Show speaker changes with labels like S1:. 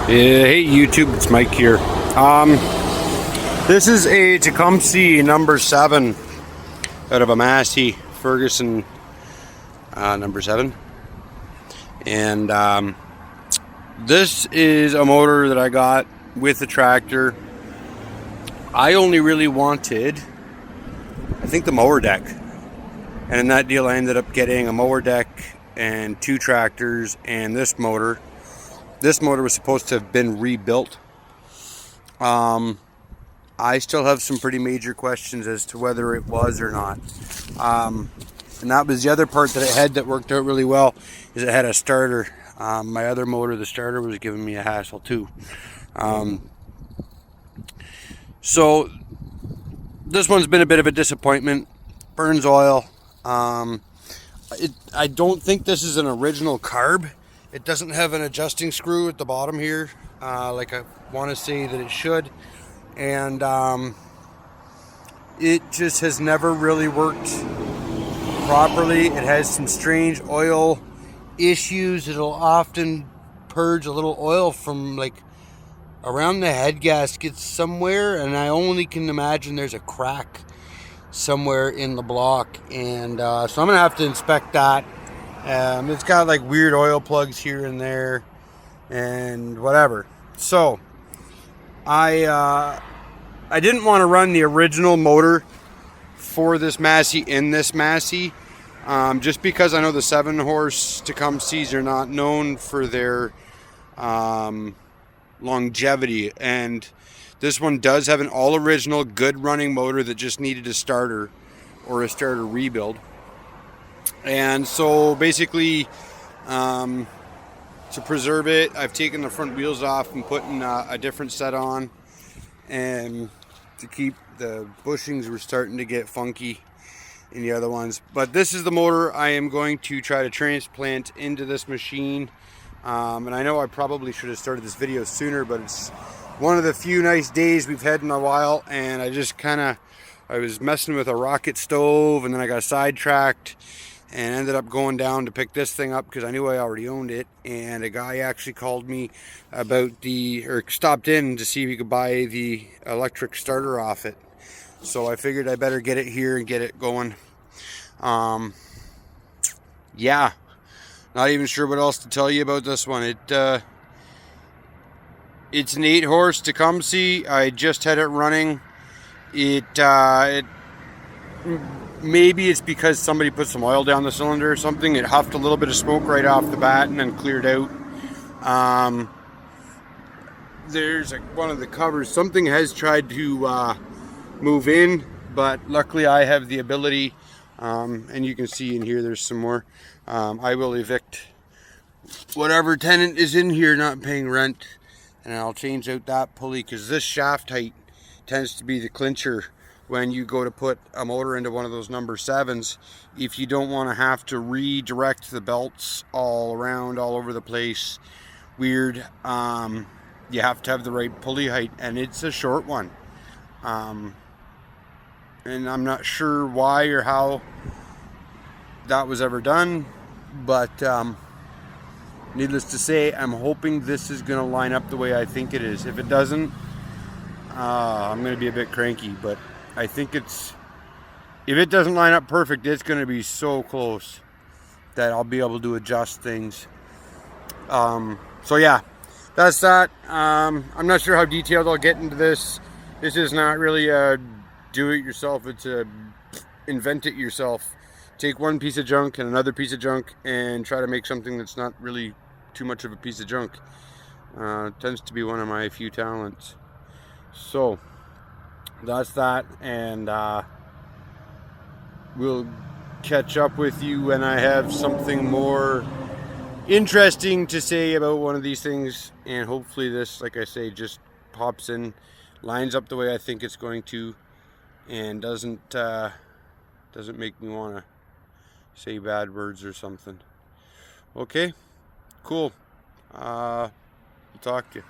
S1: Hey YouTube, it's Mike here. This is a Tecumseh number 7 out of a Massey Ferguson number 7, and this is a motor that I got with the tractor. I only really wanted, I think, the mower deck, and in that deal I ended up getting a mower deck and 2 tractors and this motor. This motor was supposed to have been rebuilt. I still have some pretty major questions as to whether it was or not. And that was the other part that it had that worked out really well, is it had a starter. My other motor, the starter, was giving me a hassle too. So this one's been a bit of a disappointment. Burns oil. I don't think this is an original carb. It doesn't have an adjusting screw at the bottom here, like I want to say that it should, and it just has never really worked properly. It has some strange oil issues. It'll often purge a little oil from like around the head gaskets somewhere, and I only can imagine there's a crack somewhere in the block, and so I'm gonna have to inspect that. It's got like weird oil plugs here and there and whatever. So I didn't want to run the original motor for this Massey in this Massey, just because I know the 7-horse Tecumsehs are not known for their longevity, and this one does have an all original good running motor that just needed a starter or a starter rebuild. And so basically, to preserve it, I've taken the front wheels off and putting a different set on, and to keep the bushings were starting to get funky in the other ones. But this is the motor I am going to try to transplant into this machine. And I know I probably should have started this video sooner, but it's one of the few nice days we've had in a while, and I just I was messing with a rocket stove, and then I got sidetracked and ended up going down to pick this thing up because I knew I already owned it. And a guy actually called me about stopped in to see if he could buy the electric starter off it. So I figured I better get it here and get it going. Yeah, not even sure what else to tell you about this one. It's an 8-horse Tecumseh. I just had it running. Maybe it's because somebody put some oil down the cylinder or something. It huffed a little bit of smoke right off the bat and then cleared out. There's one of the covers. Something has tried to move in, but luckily I have the ability, and you can see in here there's some more. I will evict whatever tenant is in here not paying rent, and I'll change out that pulley, because this shaft height tends to be the clincher when you go to put a motor into one of those number 7s. If you don't want to have to redirect the belts all around, all over the place, weird, you have to have the right pulley height, and it's a short one. And I'm not sure why or how that was ever done, but needless to say, I'm hoping this is going to line up the way I think it is. If it doesn't, I'm going to be a bit cranky, but I think if it doesn't line up perfect, it's going to be so close that I'll be able to adjust things. So yeah, that's that. I'm not sure how detailed I'll get into this. This is not really a do-it-yourself. It's a invent-it-yourself. Take one piece of junk and another piece of junk and try to make something that's not really too much of a piece of junk. Tends to be one of my few talents. So that's that, and we'll catch up with you when I have something more interesting to say about one of these things, and hopefully this, like I say, just pops in, lines up the way I think it's going to, and doesn't make me want to say bad words or something. Okay, cool. We'll talk to you.